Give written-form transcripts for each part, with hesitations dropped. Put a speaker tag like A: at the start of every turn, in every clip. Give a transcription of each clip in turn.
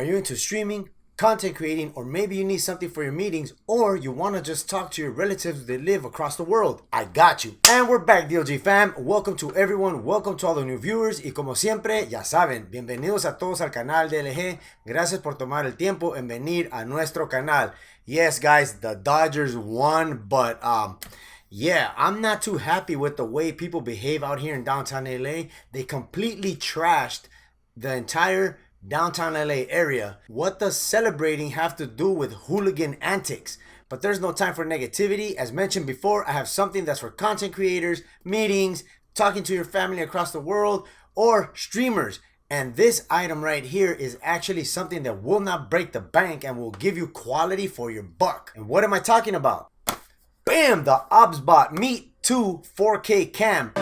A: Are you into streaming, content creating, or maybe you need something for your meetings, or you want to just talk to your relatives that live across the world? I got you. And we're back, DLG fam. Welcome to everyone. Welcome to all the new viewers. Y como siempre, ya saben, bienvenidos a todos al canal DLG. Gracias por tomar el tiempo en venir a nuestro canal. Yes, guys, the Dodgers won, but yeah, I'm not too happy with the way people behave out here in downtown LA. They completely trashed the entire downtown LA area. What does celebrating have to do with hooligan antics? But there's no time for negativity. As mentioned before, I have something that's for content creators, meetings, talking to your family across the world, or streamers. And this item right here is actually something that will not break the bank and will give you quality for your buck. And what am I talking about? Bam! The OBSBOT Meet 2 4K cam.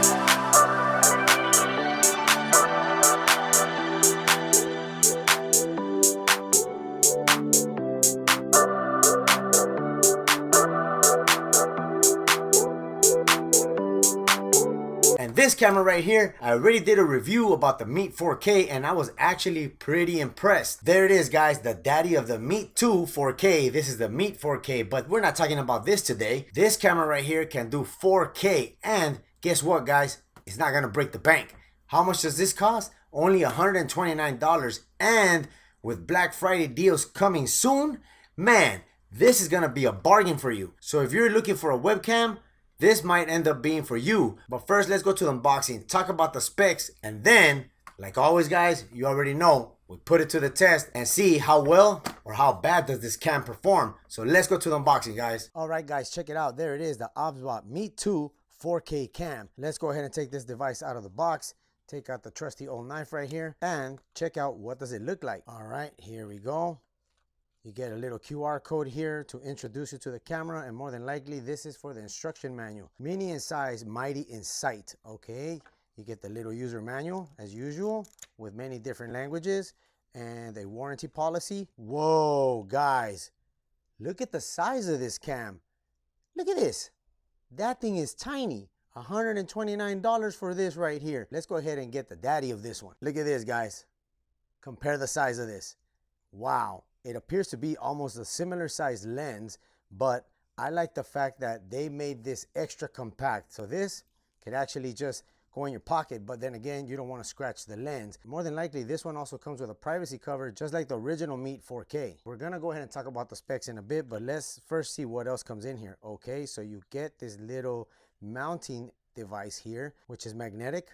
A: And this camera right here, I already did a review about the Meet 4K and I was actually pretty impressed. There it is, guys, the daddy of the Meet 2 4K. This is the Meet 4K, but we're not talking about this today. This camera right here can do 4K, and guess what, guys? It's not gonna break the bank. How much does this cost? Only $129, and with Black Friday deals coming soon, man, this is gonna be a bargain for you. So if you're looking for a webcam, this might end up being for you. But first, let's go to the unboxing, talk about the specs, and then, like always, guys, you already know, we put it to the test and see how well or how bad does this cam perform. So let's go to the unboxing, guys. All right, guys, check it out. There it is, the OBSBOT Meet 2 4K cam. Let's go ahead and take this device out of the box. Take out the trusty old knife right here and check out what does it look like. All right, here we go. You get a little QR code here to introduce you to the camera, and more than likely this is for the instruction manual. Mini in size, mighty in sight. Okay, you get the little user manual as usual with many different languages and a warranty policy. Whoa, guys, look at the size of this cam. Look at this. That thing is tiny. $129 for this right here. Let's go ahead and get the daddy of this one. Look at this, guys. Compare the size of this. Wow. It appears to be almost a similar size lens, but I like the fact that they made this extra compact. So this could actually just go in your pocket, but then again, you don't want to scratch the lens. More than likely, this one also comes with a privacy cover, just like the original Meet 4K. We're gonna go ahead and talk about the specs in a bit, but let's first see what else comes in here. Okay, so you get this little mounting device here, which is magnetic.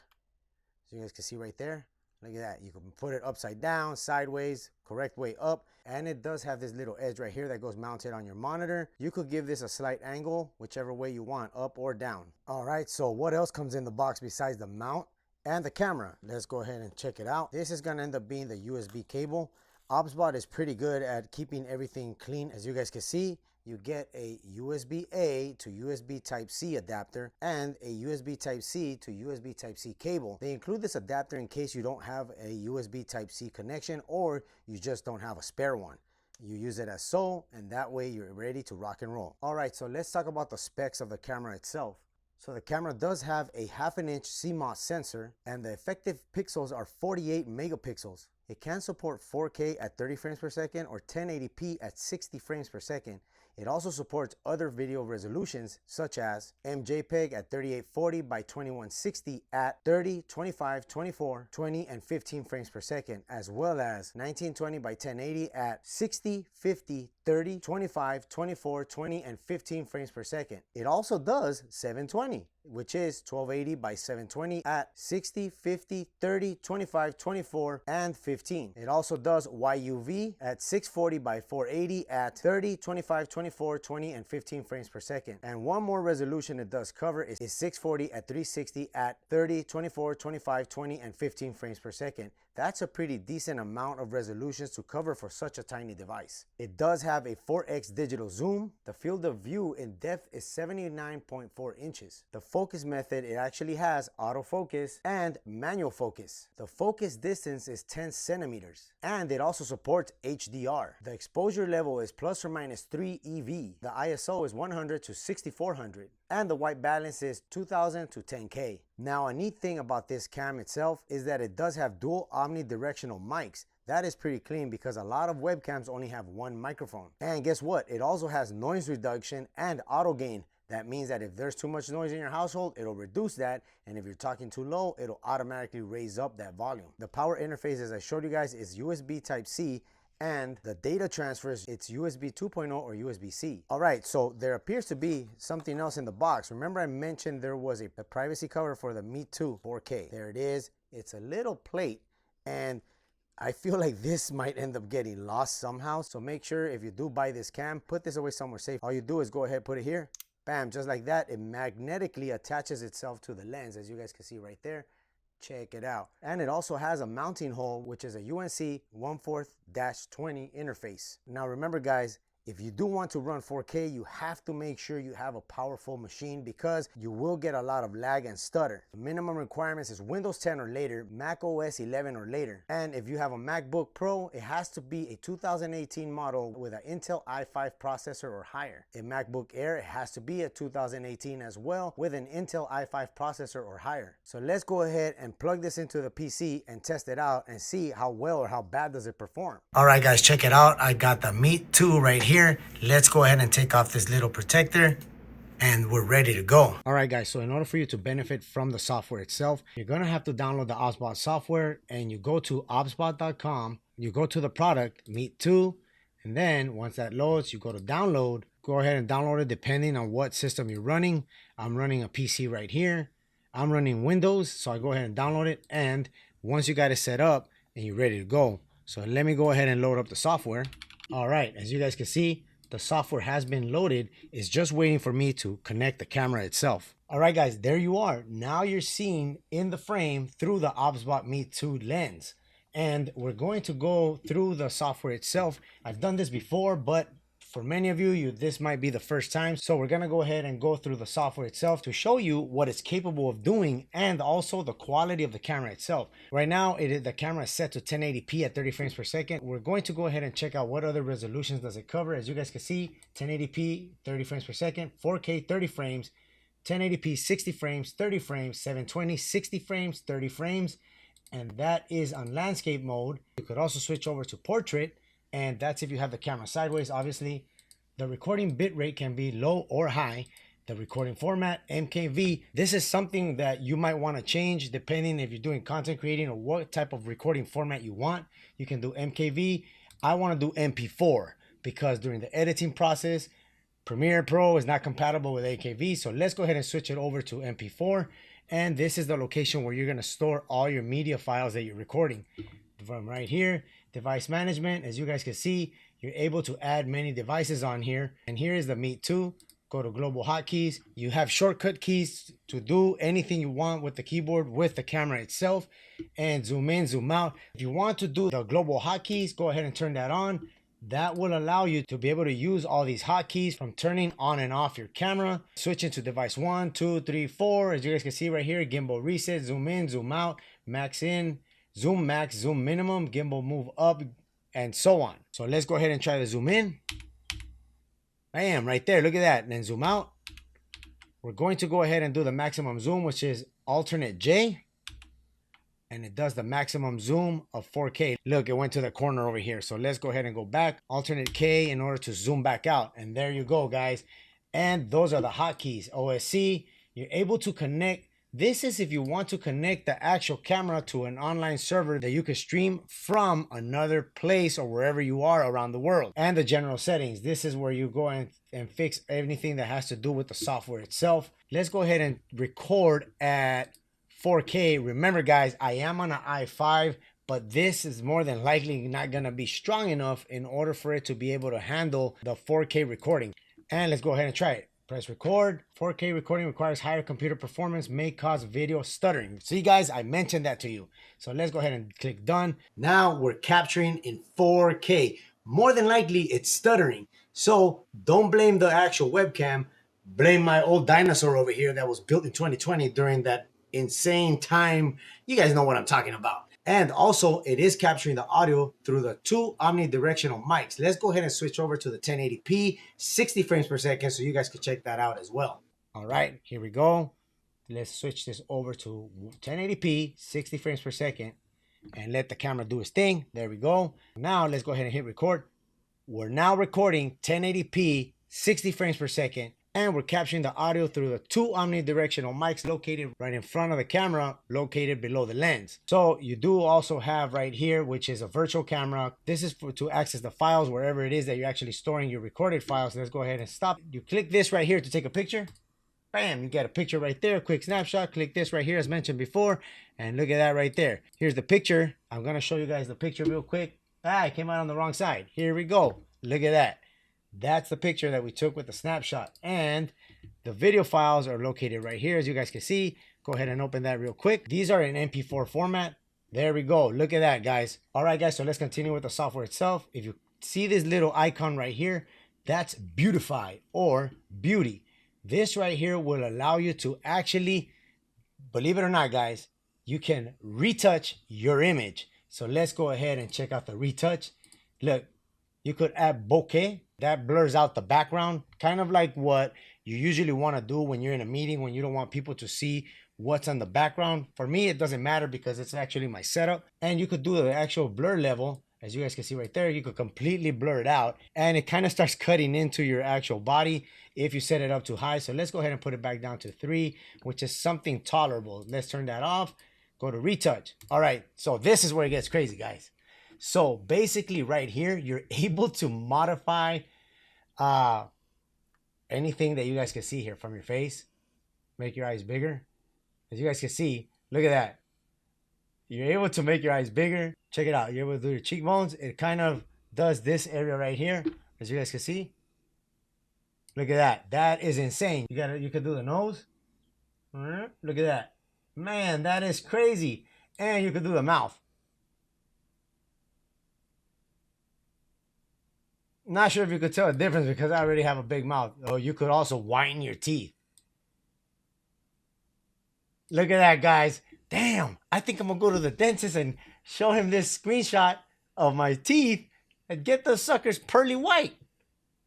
A: So you guys can see right there. Look at that. You can put it upside down, sideways, correct way up. And it does have this little edge right here that goes mounted on your monitor. You could give this a slight angle, whichever way you want, up or down. All right, so what else comes in the box besides the mount and the camera? Let's go ahead and check it out. This is gonna end up being the USB cable. OBSBOT is pretty good at keeping everything clean. As you guys can see, you get a USB-A to USB Type-C adapter and a USB Type-C to USB Type-C cable. They include this adapter in case you don't have a USB Type-C connection or you just don't have a spare one. You use it as so, and that way you're ready to rock and roll. All right, so let's talk about the specs of the camera itself. So the camera does have a 1/2 inch CMOS sensor, and the effective pixels are 48 megapixels. It can support 4K at 30 frames per second or 1080p at 60 frames per second. It also supports other video resolutions such as MJPEG at 3840 by 2160 at 30, 25, 24, 20, and 15 frames per second, as well as 1920 by 1080 at 60, 50, 30, 25, 24, 20, and 15 frames per second. It also does 720, which is 1280 by 720 at 60, 50, 30, 25, 24, and 15. It also does YUV at 640 by 480 at 30, 25, 24, 20, and 15 frames per second. And one more resolution it does cover is 640 at 360 at 30, 24, 25, 20, and 15 frames per second. That's a pretty decent amount of resolutions to cover for such a tiny device. It does have a 4x digital zoom. The field of view in depth is 79.4 inches. The focus method, it actually has autofocus and manual focus. The focus distance is 10 centimeters. And it also supports HDR. The exposure level is plus or minus 3 EV. The ISO is 100 to 6400. And the white balance is 2000 to 10K. Now, a neat thing about this cam itself is that it does have dual omnidirectional mics. That is pretty clean because a lot of webcams only have one microphone. And guess what? It also has noise reduction and auto gain. That means that if there's too much noise in your household, it'll reduce that. And if you're talking too low, it'll automatically raise up that volume. The power interface, as I showed you guys, is USB Type-C. And the data transfers, it's USB 2.0 or USB-C. All right, so there appears to be something else in the box. Remember I mentioned there was a privacy cover for the Meet 2 4K. There it is. It's a little plate, and I feel like this might end up getting lost somehow. So make sure if you do buy this cam, put this away somewhere safe. All you do is go ahead, put it here. Bam, just like that. It magnetically attaches itself to the lens, as you guys can see right there. Check it out. And it also has a mounting hole, which is a UNC 1/4-20 interface. Now remember guys, if you do want to run 4K, you have to make sure you have a powerful machine because you will get a lot of lag and stutter. The minimum requirements is Windows 10 or later, Mac OS 11 or later. And if you have a MacBook Pro, it has to be a 2018 model with an Intel i5 processor or higher. A MacBook Air, it has to be a 2018 as well with an Intel i5 processor or higher. So let's go ahead and plug this into the PC and test it out and see how well or how bad does it perform. All right guys, check it out. I got the Meet 2 right here. Let's go ahead and take off this little protector and we're ready to go. All right guys, so in order for you to benefit from the software itself, you're gonna have to download the OBSBOT software, and you go to obsbot.com, you go to the product Meet 2, and then once that loads, you go to download. Go ahead and download it depending on what system you're running. I'm running a PC right here. I'm running Windows, so I go ahead and download it, and once you got it set up and you're ready to go. So let me go ahead and load up the software. All right, as you guys can see, the software has been loaded. It's just waiting for me to connect the camera itself. All right, guys, there you are. Now you're seeing in the frame through the OBSBOT Meet 2 lens. And we're going to go through the software itself. I've done this before, but for many of you, this might be the first time. So we're gonna go ahead and go through the software itself to show you what it's capable of doing and also the quality of the camera itself. Right now, the camera is set to 1080p at 30 frames per second. We're going to go ahead and check out what other resolutions does it cover. As you guys can see, 1080p, 30 frames per second, 4K, 30 frames, 1080p, 60 frames, 30 frames, 720, 60 frames, 30 frames. And that is on landscape mode. You could also switch over to portrait, and that's if you have the camera sideways. Obviously, the recording bitrate can be low or high. The recording format, MKV. This is something that you might want to change depending if you're doing content creating or what type of recording format you want. You can do MKV. I want to do MP4 because during the editing process, Premiere Pro is not compatible with AKV. So let's go ahead and switch it over to MP4. And this is the location where you're going to store all your media files that you're recording. From right here, device management, as you guys can see, you're able to add many devices on here. And here is the Meet 2. Go to global hotkeys. You have shortcut keys to do anything you want with the keyboard with the camera itself, and zoom in, zoom out. If you want to do the global hotkeys, go ahead and turn that on. That will allow you to be able to use all these hotkeys from turning on and off your camera, switching to device 1, 2, 3, 4. As you guys can see right here, gimbal reset, zoom in, zoom out, max in, zoom max, zoom minimum, gimbal move up, and so on. So let's go ahead and try to zoom in. Bam, right there, look at that. And then zoom out. We're going to go ahead and do the maximum zoom, which is alternate J. And it does the maximum zoom of 4K. Look, it went to the corner over here. So let's go ahead and go back. Alternate K in order to zoom back out. And there you go, guys. And those are the hotkeys. OSC, you're able to connect. This is if you want to connect the actual camera to an online server that you can stream from another place or wherever you are around the world. And the general settings. This is where you go and fix anything that has to do with the software itself. Let's go ahead and record at 4K. Remember guys, I am on an i5, but this is more than likely not gonna be strong enough in order for it to be able to handle the 4K recording. And let's go ahead and try it. Press record. 4K recording requires higher computer performance, may cause video stuttering. See guys, I mentioned that to you. So let's go ahead and click done. Now we're capturing in 4K. More than likely it's stuttering. So don't blame the actual webcam. Blame my old dinosaur over here that was built in 2020 during that insane time. You guys know what I'm talking about. And also it is capturing the audio through the two omnidirectional mics. Let's go ahead and switch over to the 1080p 60 frames per second so you guys can check that out as well. All right, here we go. Let's switch this over to 1080p 60 frames per second. and let the camera do its thing. There we go. Now let's go ahead and hit record. We're now recording 1080p, 60 frames per second, and we're capturing the audio through the two omnidirectional mics located right in front of the camera, located below the lens. So you do also have right here, which is a virtual camera. This is to access the files wherever it is that you're actually storing your recorded files. Let's go ahead and stop. You click this right here to take a picture. Bam, you get a picture right there, quick snapshot. Click this right here as mentioned before, and look at that right there. Here's the picture. I'm gonna show you guys the picture real quick. I came out on the wrong side. Here we go. Look at that. That's the picture that we took with the snapshot. And the video files are located right here, as you guys can see. Go ahead and open that real quick. These are in MP4 format. There we go. Look at that, guys. All right, guys, so let's continue with the software itself. If you see this little icon right here, that's Beautify or Beauty. This right here will allow you to actually, believe it or not, guys, you can retouch your image. So let's go ahead and check out the retouch. Look, you could add bokeh. That blurs out the background, kind of like what you usually want to do when you're in a meeting, when you don't want people to see what's on the background. For me, it doesn't matter because it's actually my setup. And you could do the actual blur level. As you guys can see right there, you could completely blur it out, and it kind of starts cutting into your actual body if you set it up too high. So let's go ahead and put it back down to 3, which is something tolerable. Let's turn that off. Go to retouch. All right, so this is where it gets crazy, guys. So basically right here, you're able to modify anything that you guys can see here from your face. Make your eyes bigger. As you guys can see, look at that. You're able to make your eyes bigger. Check it out. You're able to do your cheekbones. It kind of does this area right here, as you guys can see. Look at that. That is insane. You could do the nose. Look at that. Man, that is crazy. And you could do the mouth. Not sure if you could tell the difference because I already have a big mouth. Oh, you could also whiten your teeth. Look at that, guys. Damn, I think I'm gonna go to the dentist and show him this screenshot of my teeth and get the suckers pearly white.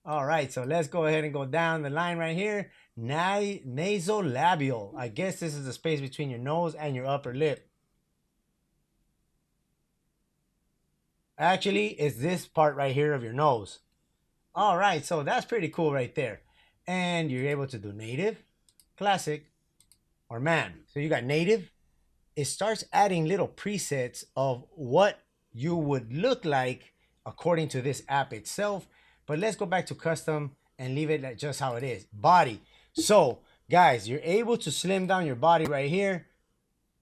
A: All right, so let's go ahead and go down the line right here. Nasolabial. I guess this is the space between your nose and your upper lip. Actually, it's this part right here of your nose. All right, so that's pretty cool right there. And you're able to do native, classic, or man. So you got native. It starts adding little presets of what you would look like according to this app itself. But let's go back to custom and leave it at just how it is. Body. So guys, you're able to slim down your body right here,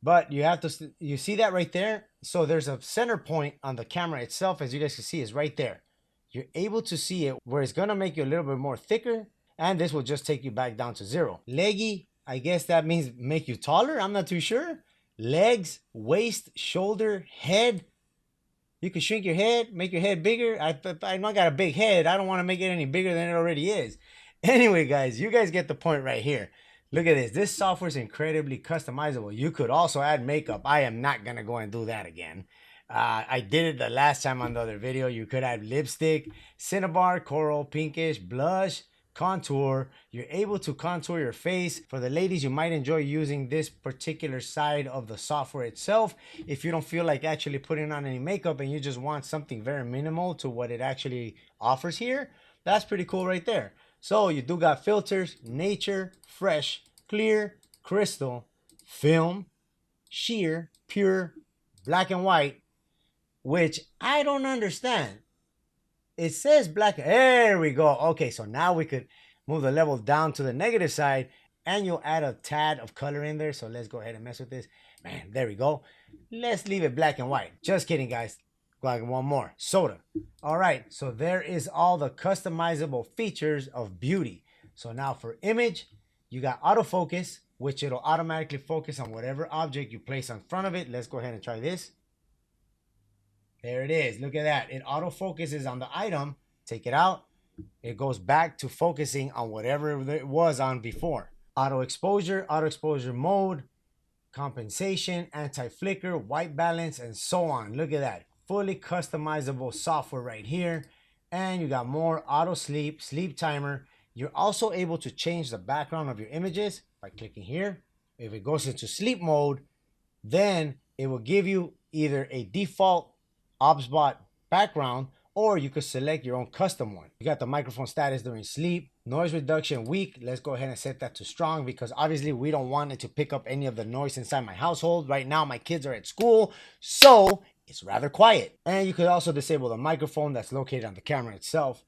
A: but you have to, you see that right there? So there's a center point on the camera itself, as you guys can see, is right there. You're able to see it where it's gonna make you a little bit more thicker, and this will just take you back down to 0. Leggy, I guess that means make you taller. I'm not too sure. Legs, waist, shoulder, head. You can shrink your head, make your head bigger. I know I got a big head. I don't want to make it any bigger than it already is. Anyway, guys, you guys get the point right here. Look at this. This software is incredibly customizable. You could also add makeup. I am not going to go and do that again. I did it the last time on the other video. You could add lipstick, cinnabar, coral, pinkish, blush, contour. You're able to contour your face. For the ladies, you might enjoy using this particular side of the software itself. If you don't feel like actually putting on any makeup and you just want something very minimal to what it actually offers here, that's pretty cool right there. So you do got filters, nature, fresh, clear, crystal, film, sheer, pure, black and white, which I don't understand. It says black. There we go. Okay, so now we could move the level down to the negative side, and you'll add a tad of color in there. So let's go ahead and mess with this. Man, there we go. Let's leave it black and white. Just kidding, guys. Go one more. Soda. All right, so there is all the customizable features of Beauty. So now for image, you got autofocus, which it'll automatically focus on whatever object you place in front of it. Let's go ahead and try this. There it is. Look at that. It autofocuses on the item. Take it out. It goes back to focusing on whatever it was on before. Auto exposure mode, compensation, anti-flicker, white balance, and so on. Look at that. Fully customizable software right here. And you got more auto sleep, sleep timer. You're also able to change the background of your images by clicking here. If it goes into sleep mode, then it will give you either a default OBSBOT background, or you could select your own custom one. You got the microphone status during sleep, noise reduction weak. Let's go ahead and set that to strong, because obviously we don't want it to pick up any of the noise inside my household. Right now my kids are at school, so it's rather quiet. And you could also disable the microphone that's located on the camera itself.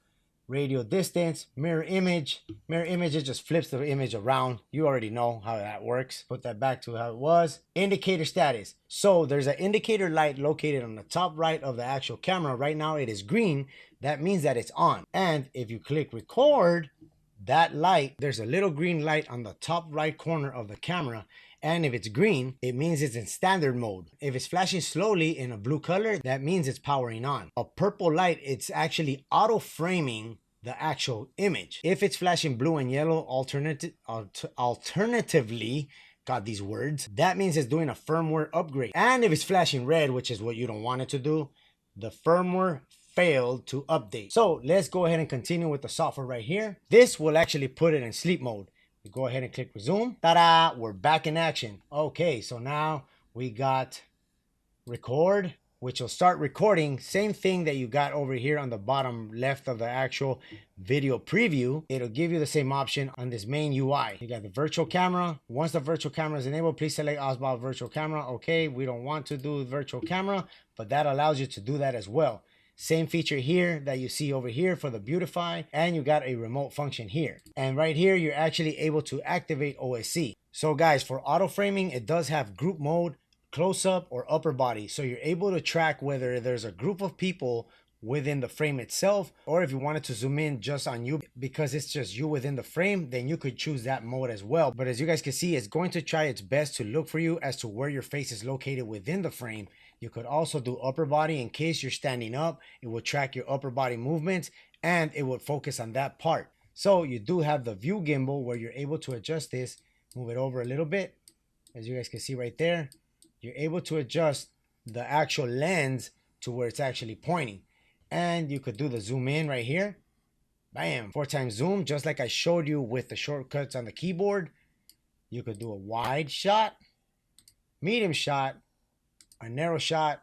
A: Radio distance, mirror image. Mirror image, it just flips the image around. You already know how that works. Put that back to how it was. Indicator status. So there's an indicator light located on the top right of the actual camera. Right now it is green. That means that it's on. And if you click record, that light, there's a little green light on the top right corner of the camera. And if it's green, it means it's in standard mode. If it's flashing slowly in a blue color, that means it's powering on. A purple light, it's actually auto framing the actual image. If it's flashing blue and yellow alternatively, got these words, that means it's doing a firmware upgrade. And if it's flashing red, which is what you don't want it to do, the firmware failed to update. So let's go ahead and continue with the software right here. This will actually put it in sleep mode. You go ahead and click resume. Ta-da! We're back in action. Okay, so now we got record, which will start recording. Same thing that you got over here on the bottom left of the actual video preview. It'll give you the same option on this main UI. You got the virtual camera. Once the virtual camera is enabled, please select OBSBOT virtual camera. Okay, we don't want to do virtual camera, but that allows you to do that as well. Same feature here that you see over here for the beautify, and you got a remote function here. And right here, you're actually able to activate OSC. So guys, for auto framing, it does have group mode, close up, or upper body. So you're able to track whether there's a group of people within the frame itself, or if you wanted to zoom in just on you because it's just you within the frame, then you could choose that mode as well. But as you guys can see, it's going to try its best to look for you as to where your face is located within the frame. You could also do upper body. In case you're standing up, it will track your upper body movements and it would focus on that part. So you do have the view gimbal where you're able to adjust this, move it over a little bit. As you guys can see right there, you're able to adjust the actual lens to where it's actually pointing. And you could do the zoom in right here. Bam, 4x zoom, just like I showed you with the shortcuts on the keyboard. You could do a wide shot, medium shot, a narrow shot,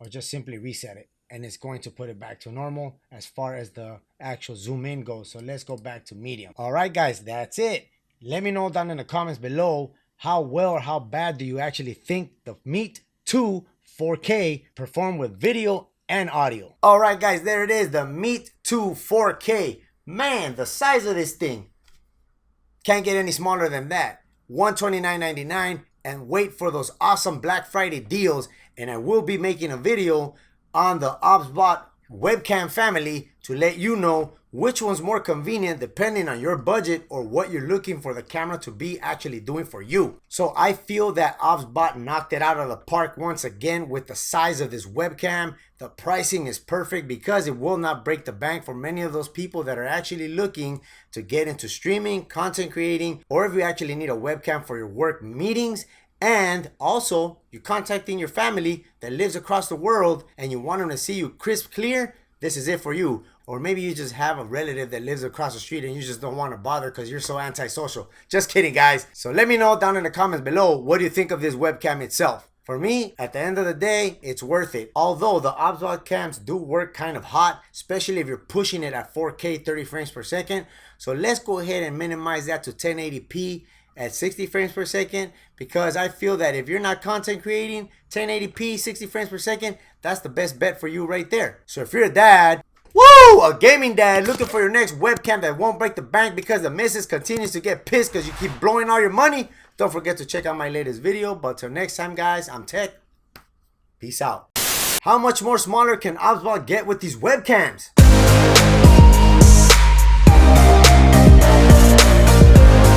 A: or just simply reset it. And it's going to put it back to normal as far as the actual zoom in goes. So let's go back to medium. All right, guys, that's it. Let me know down in the comments below how well or how bad do you actually think the Meet 2 4K perform with video and audio. All right, guys, there it is, the Meet 2 4K. Man, the size of this thing. Can't get any smaller than that. $129.99. And wait for those awesome Black Friday deals. And I will be making a video on the OBSBOT webcam family to let you know which one's more convenient depending on your budget or what you're looking for the camera to be actually doing for you. So I feel that OBSBOT knocked it out of the park once again with the size of this webcam. The pricing is perfect because it will not break the bank for many of those people that are actually looking to get into streaming, content creating, or if you actually need a webcam for your work meetings. And also you're contacting your family that lives across the world and you want them to see you crisp clear, this is it for you. Or maybe you just have a relative that lives across the street and you just don't want to bother because you're so antisocial. Just kidding, guys. So let me know down in the comments below, what do you think of this webcam itself? For me, at the end of the day, it's worth it. Although the OBSBOT cams do work kind of hot, especially if you're pushing it at 4K 30 frames per second. So let's go ahead and minimize that to 1080p at 60 frames per second, because I feel that if you're not content creating, 1080p 60 frames per second, that's the best bet for you right there. So if you're a dad, woo, a gaming dad looking for your next webcam that won't break the bank because the missus continues to get pissed because you keep blowing all your money, don't forget to check out my latest video. But till next time, guys, I'm Tech. Peace out. How much more smaller can OBSBOT get with these webcams?